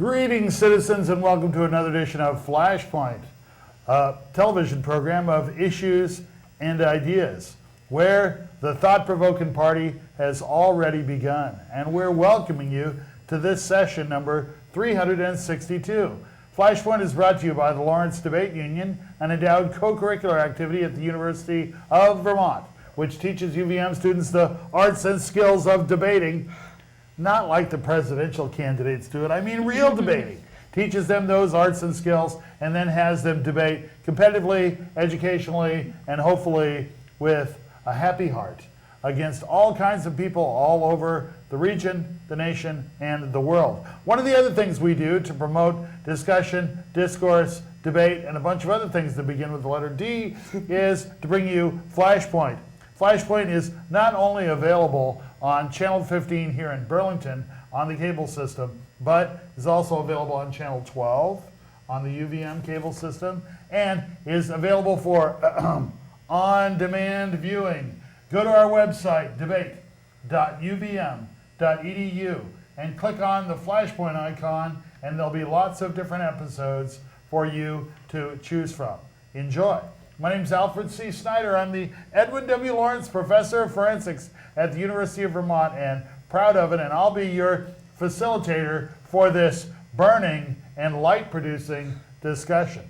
Greetings, citizens, and welcome to another edition of Flashpoint, a television program of issues and ideas, where the thought-provoking party has already begun. And we're welcoming you to this session number 362. Flashpoint is brought to you by the Lawrence Debate Union, an endowed co-curricular activity at the University of Vermont, which teaches UVM students the arts and skills of debating. Not like the presidential candidates do it, I mean real debating. Teaches them those arts and skills and then has them debate competitively, educationally, and hopefully with a happy heart against all kinds of people all over the region, the nation, and the world. One of the other things we do to promote discussion, discourse, debate, and a bunch of other things that begin with the letter D is to bring you Flashpoint. Flashpoint is not only available on Channel 15 here in Burlington on the cable system, but is also available on Channel 12 on the UVM cable system and is available for on-demand viewing. Go to our website, debate.uvm.edu, and click on the Flashpoint icon, and there'll be lots of different episodes for you to choose from. Enjoy. My name is Alfred C. Snider. I'm the Edwin W. Lawrence Professor of Forensics at the University of Vermont, and proud of it, and I'll be your facilitator for this burning and light-producing discussion.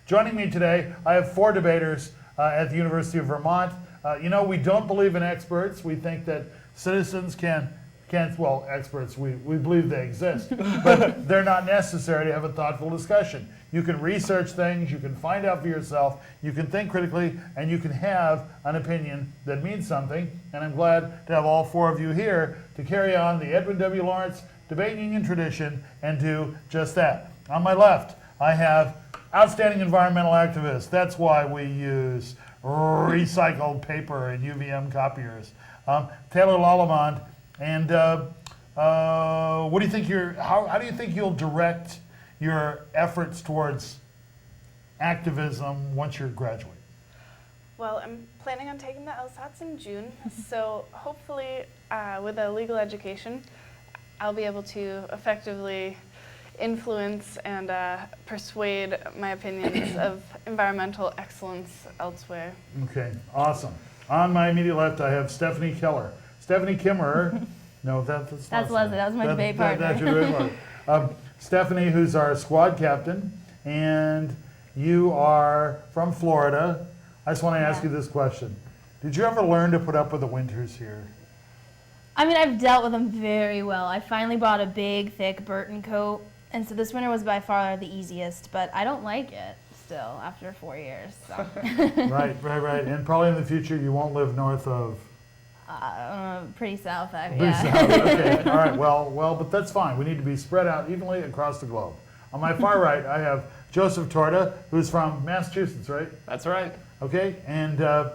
Joining me today, I have four debaters at the University of Vermont. We don't believe in experts. We think that citizens experts, we believe they exist, but they're not necessary to have a thoughtful discussion. You can research things, you can find out for yourself, you can think critically, and you can have an opinion that means something. And I'm glad to have all four of you here to carry on the Edwin W. Lawrence Debate Union tradition and do just that. On my left, I have outstanding environmental activists. That's why we use recycled paper and UVM copiers. Taylor Lalemand. And what do you think how do you think you'll direct your efforts towards activism once you graduate? Well, I'm planning on taking the LSATs in June, so hopefully with a legal education, I'll be able to effectively influence and persuade my opinions of environmental excellence elsewhere. Okay, awesome. On my immediate left, I have Stephanie Keller. Stephanie Kimerer. No, that's Leslie. That was my debate partner. That's your debate partner. Stephanie, who's our squad captain, and you are from Florida. I just want to ask you this question. Did you ever learn to put up with the winters here? I mean, I've dealt with them very well. I finally bought a big, thick Burton coat, and so this winter was by far the easiest, but I don't like it still after 4 years. So. Right. And probably in the future you won't live north of... pretty south, yeah. South, okay. All right, well, but that's fine. We need to be spread out evenly across the globe. On my far right, I have Joseph Torda, who's from Massachusetts, right? That's right. Okay, and do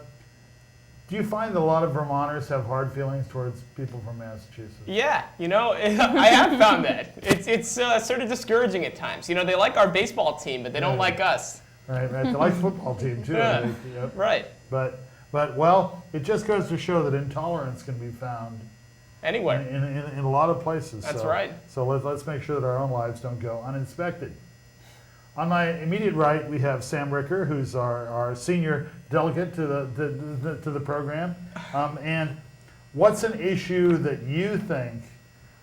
you find that a lot of Vermonters have hard feelings towards people from Massachusetts? Yeah, I have found that. It's sort of discouraging at times. They like our baseball team, but they don't like us. Right. They like the football team, too. Yeah. Yep. Right. But, well, it just goes to show that intolerance can be found anywhere in a lot of places. That's right. So let's make sure that our own lives don't go uninspected. On my immediate right, we have Sam Ricker, who's our senior delegate to the program. And what's an issue that you think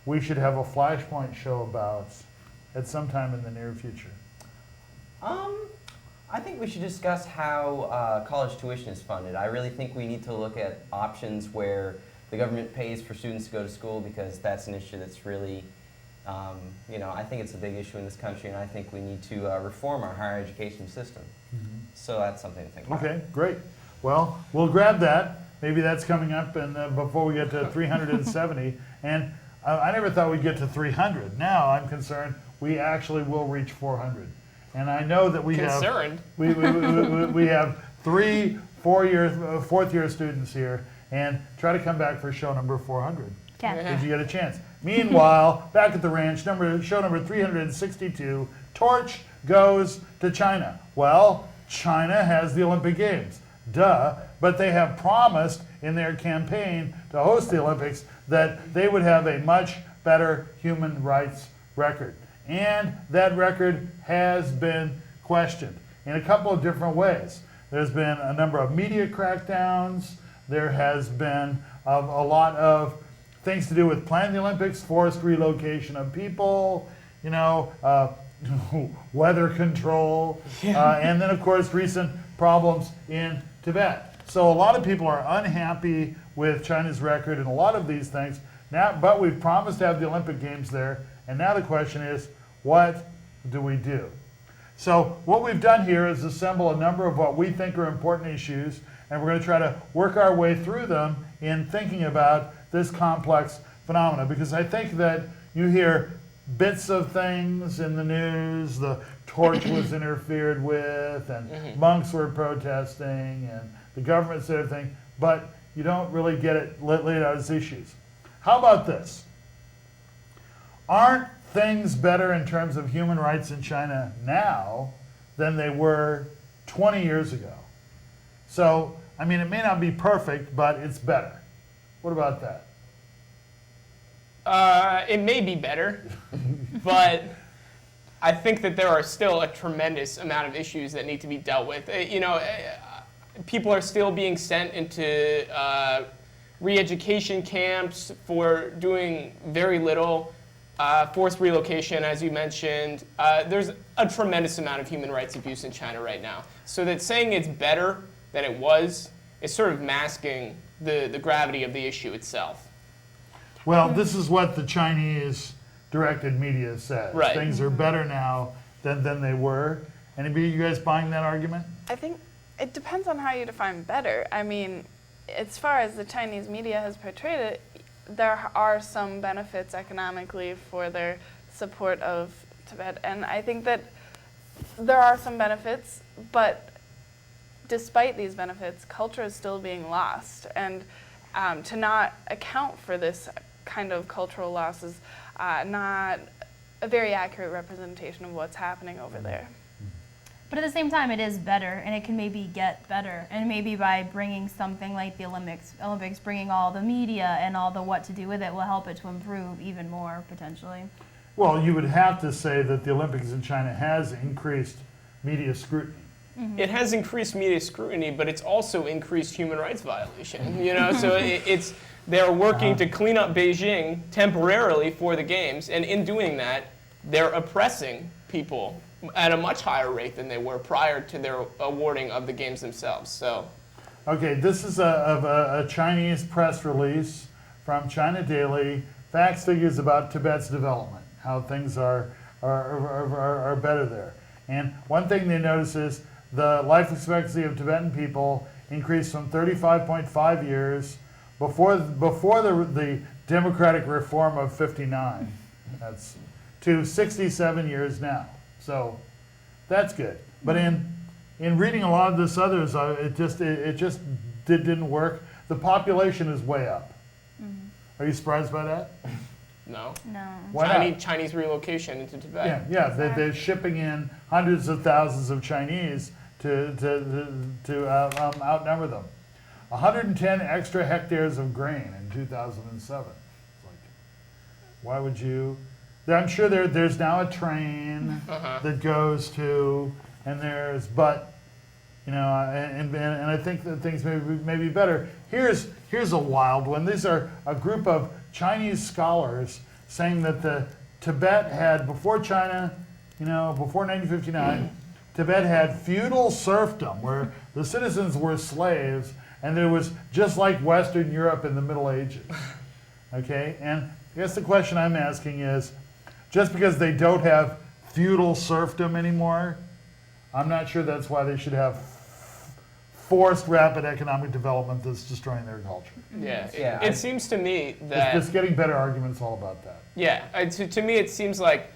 we should have a Flashpoint show about at some time in the near future? I think we should discuss how college tuition is funded. I really think we need to look at options where the government pays for students to go to school, because that's an issue that's really, I think it's a big issue in this country, and I think we need to reform our higher education system. Mm-hmm. So that's something to think about. Okay, great. Well, we'll grab that. Maybe that's coming up and before we get to 370. And I never thought we'd get to 300. Now I'm concerned we actually will reach 400. And I know that we have three fourth-year students here, and try to come back for show number 400 if you get a chance. Meanwhile, back at the ranch, show number 362, torch goes to China. Well, China has the Olympic Games. Duh. But they have promised in their campaign to host the Olympics that they would have a much better human rights record. And that record has been questioned in a couple of different ways. There's been a number of media crackdowns. There has been a lot of things to do with planning the Olympics, forced relocation of people, weather control, and then, of course, recent problems in Tibet. So a lot of people are unhappy with China's record and a lot of these things. Now, but we've promised to have the Olympic Games there, and now the question is, what do we do? So what we've done here is assemble a number of what we think are important issues, and we're going to try to work our way through them in thinking about this complex phenomena, because I think that you hear bits of things in the news, the torch was interfered with, and monks were protesting, and the government said everything, but you don't really get it laid out as issues. How about this? Aren't things better in terms of human rights in China now than they were 20 years ago? So, I mean, it may not be perfect, but it's better. What about that? It may be better, but I think that there are still a tremendous amount of issues that need to be dealt with. People are still being sent into re-education camps for doing very little. Forced relocation, as you mentioned. There's a tremendous amount of human rights abuse in China right now. So that saying it's better than it was is sort of masking the gravity of the issue itself. Well, this is what the Chinese directed media says. Right. Things are better now than they were. Anybody, you guys buying that argument? I think it depends on how you define better. I mean, as far as the Chinese media has portrayed it, there are some benefits economically for their support of Tibet, and I think that there are some benefits, but despite these benefits, culture is still being lost, and to not account for this kind of cultural loss is not a very accurate representation of what's happening over there. But at the same time, it is better, and it can maybe get better. And maybe by bringing something like the Olympics, bringing all the media and all the what to do with it will help it to improve even more, potentially. Well, you would have to say that the Olympics in China has increased media scrutiny. Mm-hmm. It has increased media scrutiny, but it's also increased human rights violation. So they're working to clean up Beijing temporarily for the games, and in doing that, they're oppressing people at a much higher rate than they were prior to their awarding of the games themselves. So, okay, this is a Chinese press release from China Daily. Facts, figures about Tibet's development, how things are better there. And one thing they notice is the life expectancy of Tibetan people increased from 35.5 years before the democratic reform of 59. That's to 67 years now. So that's good. But in reading a lot of this others, it just didn't work. The population is way up. Mm-hmm. Are you surprised by that? no. No. Why not? Chinese relocation into Tibet. Yeah. They're shipping in hundreds of thousands of Chinese to outnumber them. 110 extra hectares of grain in 2007. It's like, why would you? I'm sure there's now a train that goes to, and but I think that things may be better. Here's a wild one. These are a group of Chinese scholars saying that the Tibet had, before China, before 1959, Tibet had feudal serfdom where the citizens were slaves, and it was just like Western Europe in the Middle Ages. Okay, and I guess the question I'm asking is, just because they don't have feudal serfdom anymore, I'm not sure that's why they should have forced rapid economic development that's destroying their culture. Yeah. It seems to me that It's getting better arguments all about that. Yeah, to me it seems like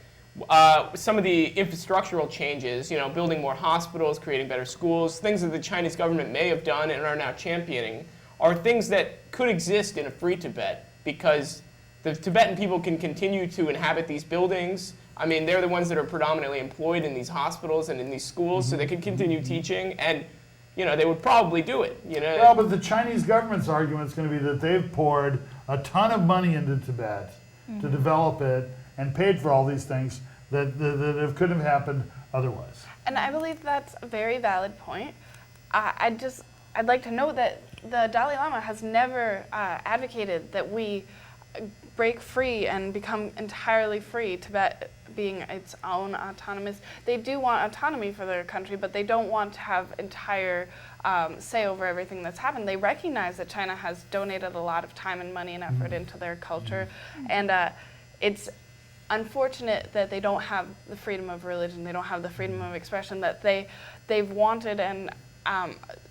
some of the infrastructural changes, building more hospitals, creating better schools, things that the Chinese government may have done and are now championing, are things that could exist in a free Tibet because the Tibetan people can continue to inhabit these buildings. I mean, they're the ones that are predominantly employed in these hospitals and in these schools, so they can continue teaching, and they would probably do it. Well, but the Chinese government's argument is going to be that they've poured a ton of money into Tibet to develop it, Mm-hmm. and paid for all these things that couldn't have happened otherwise. And I believe that's a very valid point. I'd like to note that the Dalai Lama has never advocated that we break free and become entirely free, Tibet being its own autonomous. They do want autonomy for their country, but they don't want to have entire say over everything that's happened. They recognize that China has donated a lot of time and money and effort into their culture, and it's unfortunate that they don't have the freedom of religion, they don't have the freedom of expression that they've wanted, and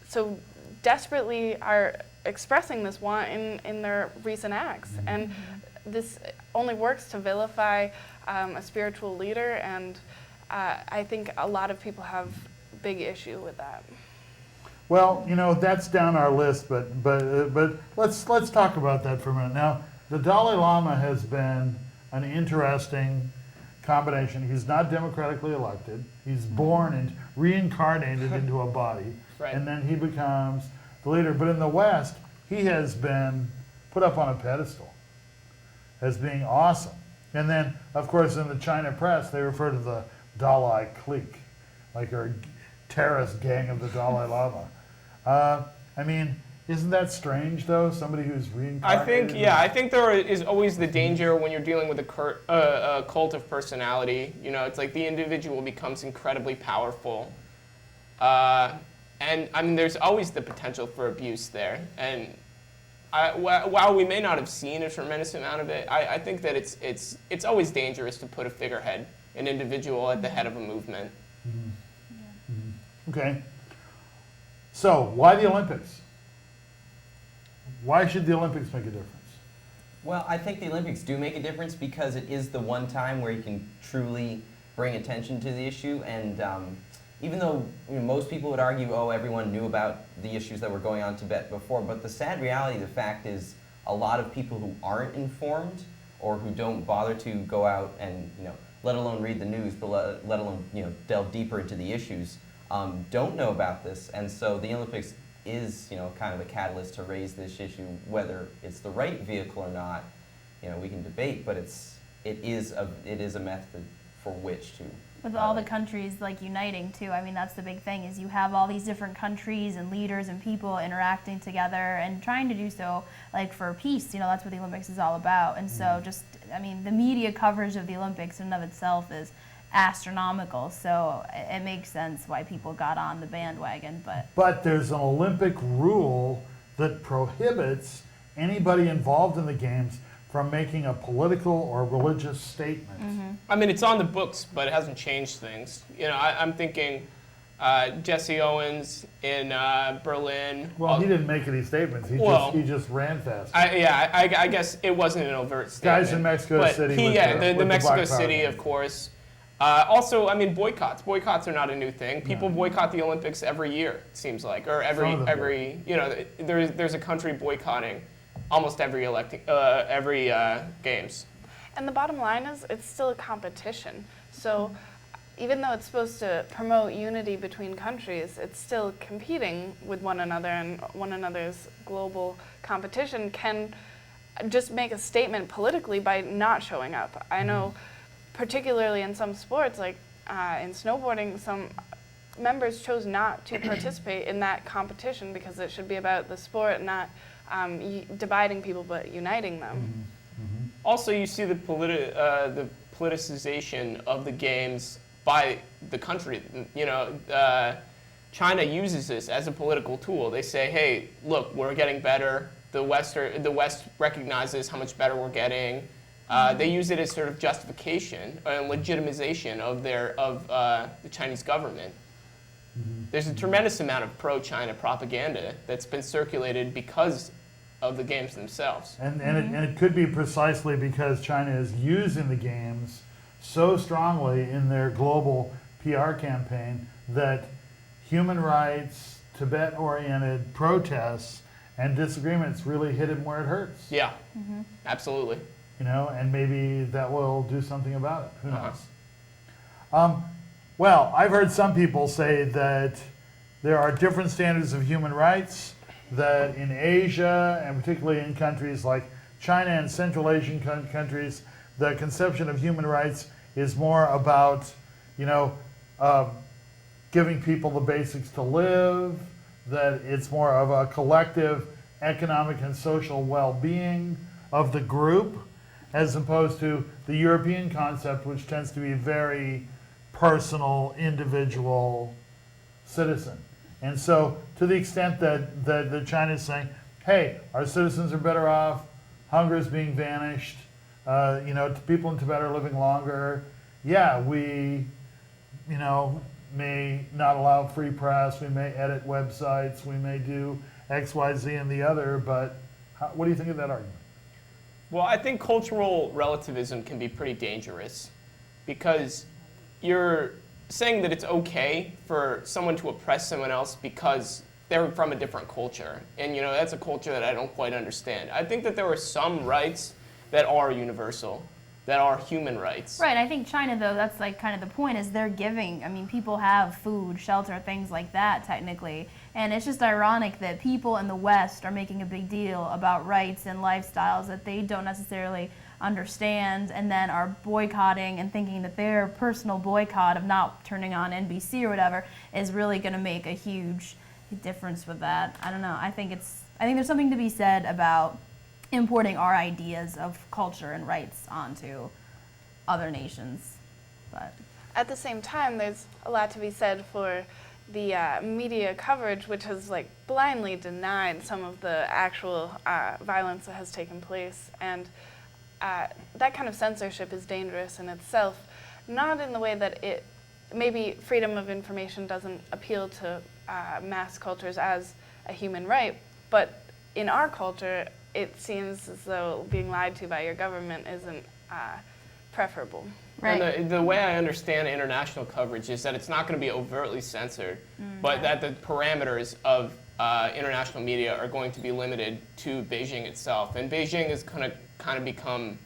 so desperately are expressing this want in their recent acts. And this only works to vilify a spiritual leader, and I think a lot of people have big issue with that. Well, that's down our list, but let's talk about that for a minute. Now, the Dalai Lama has been an interesting combination. He's not democratically elected. He's born and reincarnated into a body, Right. and then he becomes the leader. But in the West, he has been put up on a pedestal as being awesome. And then, of course, in the China press, they refer to the Dalai clique, like a terrorist gang of the Dalai Lama. I mean, isn't that strange, though? Somebody who's reincarnated? I think there is always the danger when you're dealing with a cult of personality. It's like the individual becomes incredibly powerful. And I mean, there's always the potential for abuse there. And while we may not have seen a tremendous amount of it, I think that it's always dangerous to put a figurehead, an individual at the head of a movement. Okay. So, why the Olympics? Why should the Olympics make a difference? Well, I think the Olympics do make a difference because it is the one time where you can truly bring attention to the issue. And even though most people would argue, oh, everyone knew about the issues that were going on in Tibet before, but the sad reality, the fact is, a lot of people who aren't informed or who don't bother to go out and, let alone read the news, but let alone, delve deeper into the issues, don't know about this. And so the Olympics is, kind of a catalyst to raise this issue. Whether it's the right vehicle or not, we can debate, but it is a method for which to. With all the countries uniting too. I mean, that's the big thing, is you have all these different countries and leaders and people interacting together and trying to do so for peace. That's what the Olympics is all about. And so the media coverage of the Olympics in and of itself is astronomical. So it makes sense why people got on the bandwagon. But there's an Olympic rule that prohibits anybody involved in the games from making a political or religious statement. I mean, it's on the books, but it hasn't changed things. I'm thinking Jesse Owens in Berlin. Well, he didn't make any statements. He just ran fast. I guess it wasn't an overt statement. Guys in Mexico but City. The Mexico City, of course. Also, I mean, boycotts. Boycotts are not a new thing. People boycott the Olympics every year, it seems like, or every there's a country boycotting almost every games. And the bottom line is, it's still a competition. So even though it's supposed to promote unity between countries, it's still competing with one another, and one another's global competition can just make a statement politically by not showing up. I know, particularly in some sports, like in snowboarding, some members chose not to participate in that competition because it should be about the sport, not dividing people, but uniting them. Also, you see the politicization of the games by the country. China uses this as a political tool. They say, "Hey, look, we're getting better. The West recognizes how much better we're getting." They use it as sort of justification and legitimization of the Chinese government. There's a tremendous amount of pro-China propaganda that's been circulated because of the games themselves. And it could be precisely because China is using the games so strongly in their global PR campaign that human rights, Tibet-oriented protests, and disagreements really hit him where it hurts. Yeah, absolutely. And maybe that will do something about it. Who knows? Well, I've heard some people say that there are different standards of human rights, that in Asia, and particularly in countries like China and Central Asian countries, the conception of human rights is more about, giving people the basics to live, that it's more of a collective economic and social well-being of the group, as opposed to the European concept, which tends to be very personal, individual citizen. And so to the extent that China is saying, hey, our citizens are better off, hunger is being vanished, people in Tibet are living longer, yeah, we, may not allow free press, we may edit websites, we may do X, Y, Z, and the other, but what do you think of that argument? Well, I think cultural relativism can be pretty dangerous because you're saying that it's okay for someone to oppress someone else because they're from a different culture. And, that's a culture that I don't quite understand. I think that there are some rights that are universal, that are human rights. Right, I think China, though, that's like kind of the point, is they're giving, people have food, shelter, things like that, technically. And it's just ironic that people in the West are making a big deal about rights and lifestyles that they don't necessarily understand, and then are boycotting and thinking that their personal boycott of not turning on NBC or whatever is really going to make a huge difference with that. I don't know. I think there's something to be said about importing our ideas of culture and rights onto other nations. But at the same time, there's a lot to be said for the media coverage, which has blindly denied some of the actual violence that has taken place. And that kind of censorship is dangerous in itself, not in the way that maybe freedom of information doesn't appeal to mass cultures as a human right, but in our culture, it seems as though being lied to by your government isn't preferable. right. And the way I understand international coverage is that it's not going to be overtly censored, but that the parameters of international media are going to be limited to Beijing itself. And Beijing is going to kind of become,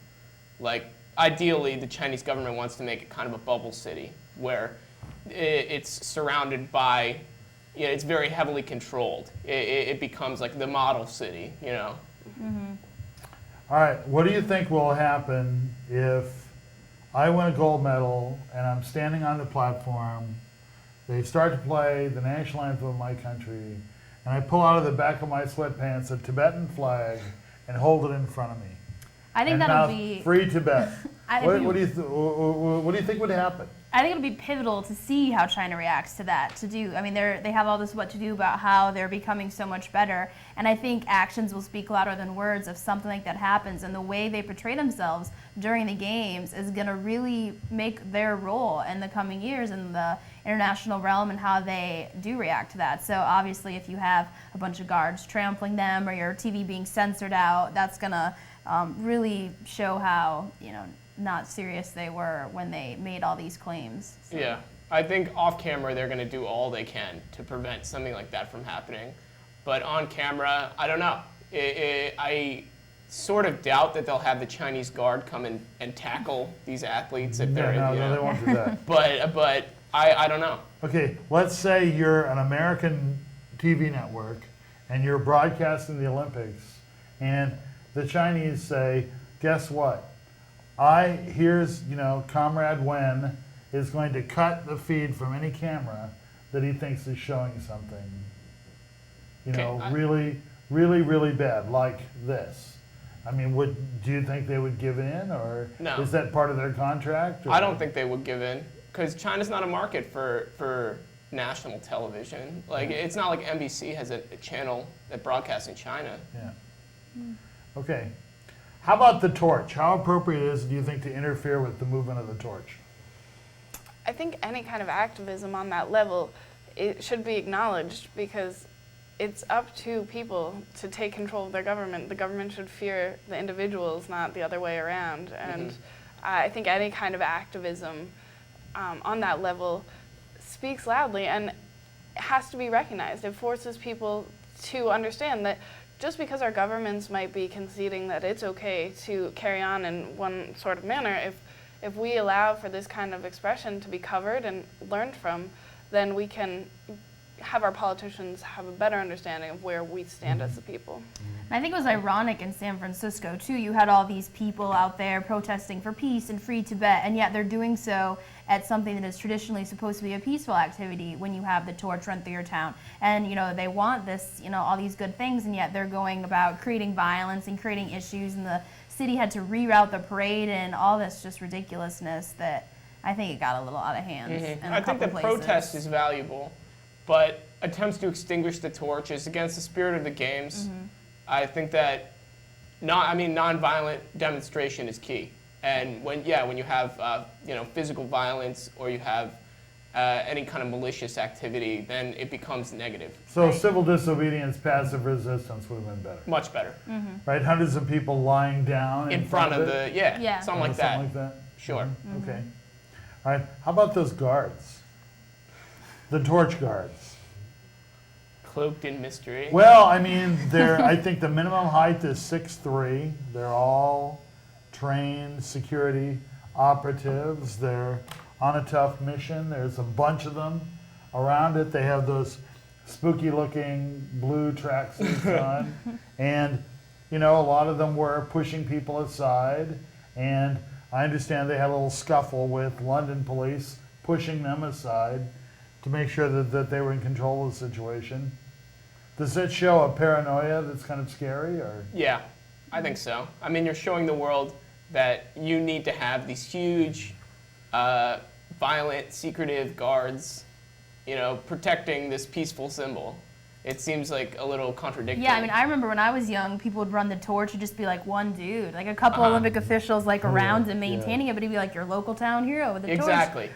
ideally, the Chinese government wants to make it kind of a bubble city where it's surrounded by, it's very heavily controlled. It becomes like the model city, All right, what do you think will happen if I win a gold medal and I'm standing on the platform, they start to play the national anthem of my country, and I pull out of the back of my sweatpants a Tibetan flag and hold it in front of me? I think and that'll mouth, be Free Tibet. I What think- do you think would happen? I think it'll be pivotal to see how China reacts to that. They have all this what to do about how they're becoming so much better, and I think actions will speak louder than words if something like that happens. And the way they portray themselves during the games is going to really make their role in the coming years in the international realm and how they do react to that. So obviously, if you have a bunch of guards trampling them or your TV being censored out, that's going to really show how not serious they were when they made all these claims. So. Yeah, I think off camera they're going to do all they can to prevent something like that from happening. But on camera, I don't know. I sort of doubt that they'll have the Chinese guard come and tackle these athletes if they're, No, they won't do that. But I don't know. Okay, let's say you're an American TV network and you're broadcasting the Olympics, and the Chinese say, guess what? Here's Comrade Wen is going to cut the feed from any camera that he thinks is showing something, really, really, really bad, like this. Do you think they would give in, or No. is that part of their contract? Or? I don't think they would give in because China's not a market for national television. It's not like NBC has a channel that broadcasts in China. Yeah. Okay. How about the torch? How appropriate do you think, to interfere with the movement of the torch? I think any kind of activism on that level, it should be acknowledged because it's up to people to take control of their government. The government should fear the individuals, not the other way around. And I think any kind of activism on that level speaks loudly and has to be recognized. It forces people to understand that just because our governments might be conceding that it's okay to carry on in one sort of manner, if we allow for this kind of expression to be covered and learned from, then we can have our politicians have a better understanding of where we stand as a people. And I think it was ironic in San Francisco, too. You had all these people out there protesting for peace and free Tibet, and yet they're doing so at something that is traditionally supposed to be a peaceful activity when you have the torch run through your town. And, they want this, all these good things, and yet they're going about creating violence and creating issues, and the city had to reroute the parade and all this just ridiculousness that I think it got a little out of hand. In a I think couple the places. protest is valuable, but attempts to extinguish the torch is against the spirit of the games. I think that nonviolent demonstration is key. And when you have physical violence or you have any kind of malicious activity, then it becomes negative. So civil disobedience, passive resistance would have been better. Much better. Right? Hundreds of people lying down In front of it. Yeah. something like that. Something like that? Sure. Okay. All right. How about those guards? The torch guards. Cloaked in mystery. Well, I mean, I think the minimum height is 6'3". They're all trained security operatives. They're on a tough mission. There's a bunch of them around it. They have those spooky-looking blue tracksuits on. And, a lot of them were pushing people aside. And I understand they had a little scuffle with London police pushing them aside to make sure that they were in control of the situation. Does that show a paranoia that's kind of scary, or? Yeah, I think so. I mean, you're showing the world that you need to have these huge, violent, secretive guards, protecting this peaceful symbol. It seems like a little contradictory. Yeah, I mean, I remember when I was young, people would run the torch, it'd just be like one dude, like a couple Olympic officials around and maintaining it, but he'd be like your local town hero with the torch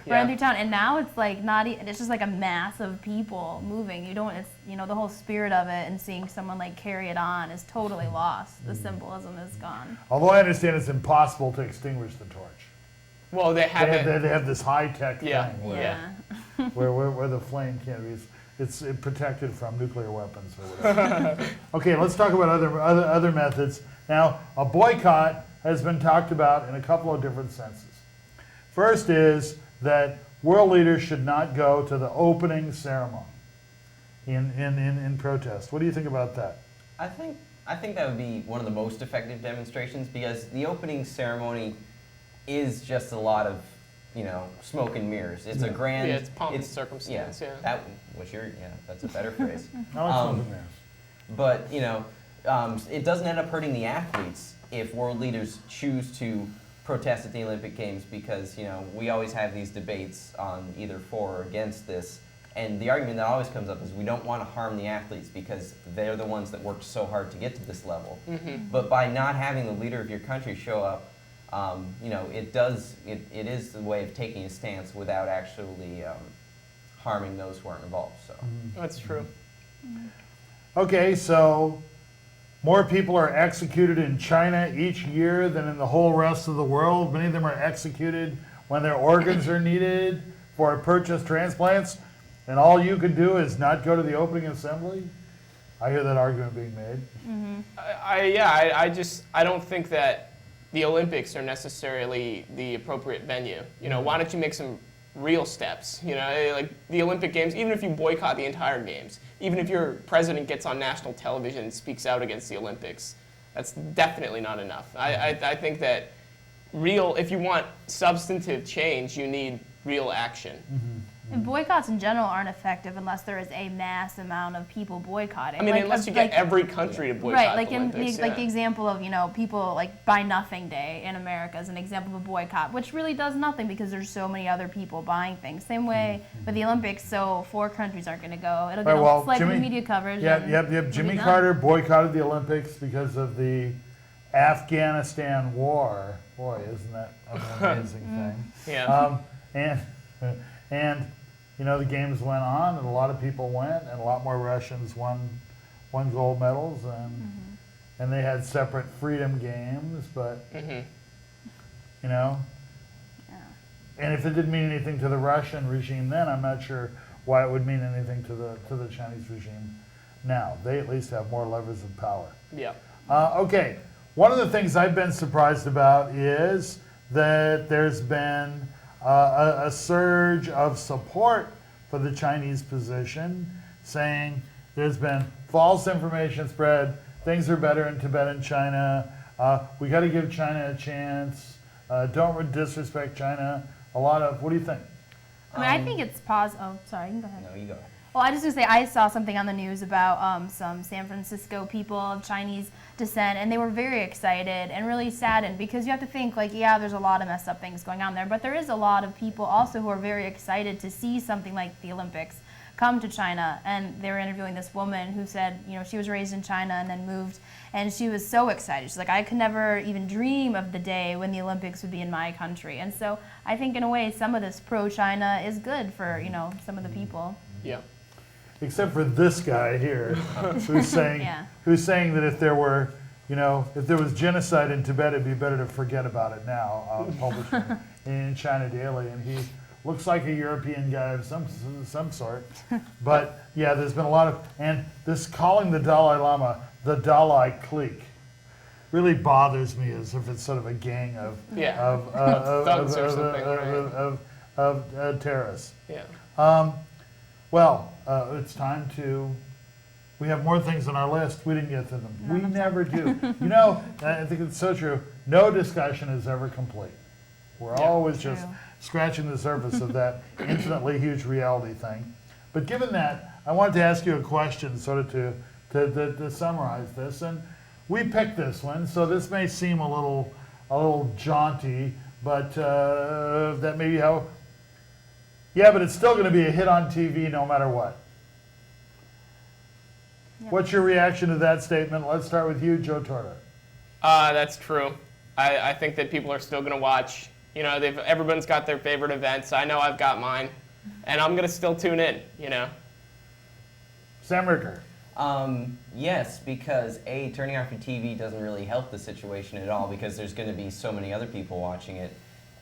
running through town. And now it's like it's just like a mass of people moving. It's the whole spirit of it, and seeing someone like carry it on is totally lost. The symbolism is gone. Although I understand it's impossible to extinguish the torch. Well, they have this high-tech thing where the flame can't be. It's protected from nuclear weapons or whatever. Okay, let's talk about other methods. Now, a boycott has been talked about in a couple of different senses. First is that world leaders should not go to the opening ceremony in protest. What do you think about that? I think that would be one of the most effective demonstrations, because the opening ceremony is just a lot of smoke and mirrors. It's a grand. It's pomp and circumstance. That's a better phrase. I like smoke and mirrors. But it doesn't end up hurting the athletes if world leaders choose to protest at the Olympic Games, because we always have these debates on either for or against this, and the argument that always comes up is we don't want to harm the athletes because they're the ones that worked so hard to get to this level. But by not having the leader of your country show up, it is the way of taking a stance without actually harming those who aren't involved. So That's true. Okay, so more people are executed in China each year than in the whole rest of the world. Many of them are executed when their organs are needed for purchased transplants, and all you can do is not go to the opening assembly? I hear that argument being made. I don't think that the Olympics are necessarily the appropriate venue. Why don't you make some real steps? Like the Olympic Games, even if you boycott the entire games, even if your president gets on national television and speaks out against the Olympics, that's definitely not enough. I think that if you want substantive change, you need real action. And boycotts in general aren't effective unless there is a mass amount of people boycotting. I mean, unless you get every country to boycott the Olympics. Right, the example of, people like Buy Nothing Day in America is an example of a boycott, which really does nothing because there's so many other people buying things. Same way with the Olympics, so 4 countries aren't going to go. It'll get slightly media coverage. Jimmy Carter boycotted the Olympics because of the Afghanistan war. Boy, isn't that an amazing thing? Yeah. And the games went on, and a lot of people went, and a lot more Russians won gold medals, and they had separate freedom games, but and if it didn't mean anything to the Russian regime then, I'm not sure why it would mean anything to the Chinese regime now. They at least have more levers of power. Yeah. Okay, one of the things I've been surprised about is that there's been a surge of support for the Chinese position saying there's been false information spread. Things are better in Tibet and China. We got to give China a chance. Don't disrespect China. What do you think? I mean, I think it's Oh, sorry, you can go ahead. No, you go ahead. Well, I just was gonna say, I saw something on the news about some San Francisco people of Chinese descent, and they were very excited and really saddened because you have to think, like, yeah, there's a lot of messed up things going on there, but there is a lot of people also who are very excited to see something like the Olympics come to China. And they were interviewing this woman who said, you know, she was raised in China and then moved, and she was so excited. She's like, I could never even dream of the day when the Olympics would be in my country. And so I think in a way some of this pro-China is good for, you know, some of the people. Yeah. Except for this guy here, who's saying Yeah. that if there were, if there was genocide in Tibet, it'd be better to forget about it now. Publishing in China Daily, and he looks like a European guy of some sort. But yeah, there's been a lot of, and this calling the Dalai Lama the Dalai clique really bothers me, as if it's sort of a gang of thugs or something, of terrorists. Yeah. Well, it's time to. We have more things on our list. We didn't get to them. We never do. I think it's so true. No discussion is ever complete. We're always just scratching the surface of that infinitely huge reality thing. But given that, I wanted to ask you a question, sort of to summarize this. And we picked this one, so this may seem a little jaunty, but that may be how. Yeah, but it's still going to be a hit on TV no matter what. Yep. What's your reaction to that statement? Let's start with you, Joe Torda. That's true. I think that people are still going to watch. Everyone's got their favorite events. I know I've got mine, and I'm going to still tune in. Sam Ricker. Yes, because turning off your TV doesn't really help the situation at all, because there's going to be so many other people watching it.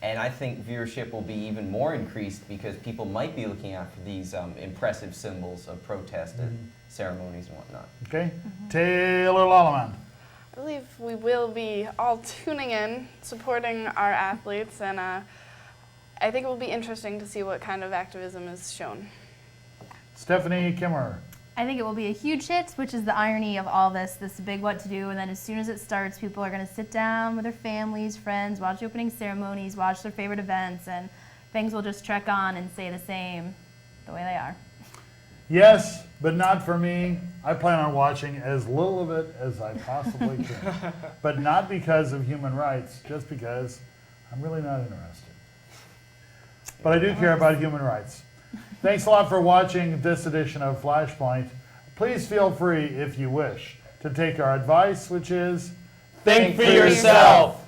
And I think viewership will be even more increased because people might be looking out for these impressive symbols of protest at ceremonies and whatnot. Okay. Taylor Lalemand. I believe we will be all tuning in, supporting our athletes, and I think it will be interesting to see what kind of activism is shown. Stephanie Kimerer. I think it will be a huge hit, which is the irony of all this big what to do, and then as soon as it starts, people are going to sit down with their families, friends, watch the opening ceremonies, watch their favorite events, and things will just trek on and stay the same the way they are. Yes, but not for me. I plan on watching as little of it as I possibly can. But not because of human rights, just because I'm really not interested. But I do care about human rights. Thanks a lot for watching this edition of Flashpoint. Please feel free, if you wish, to take our advice, which is think for yourself.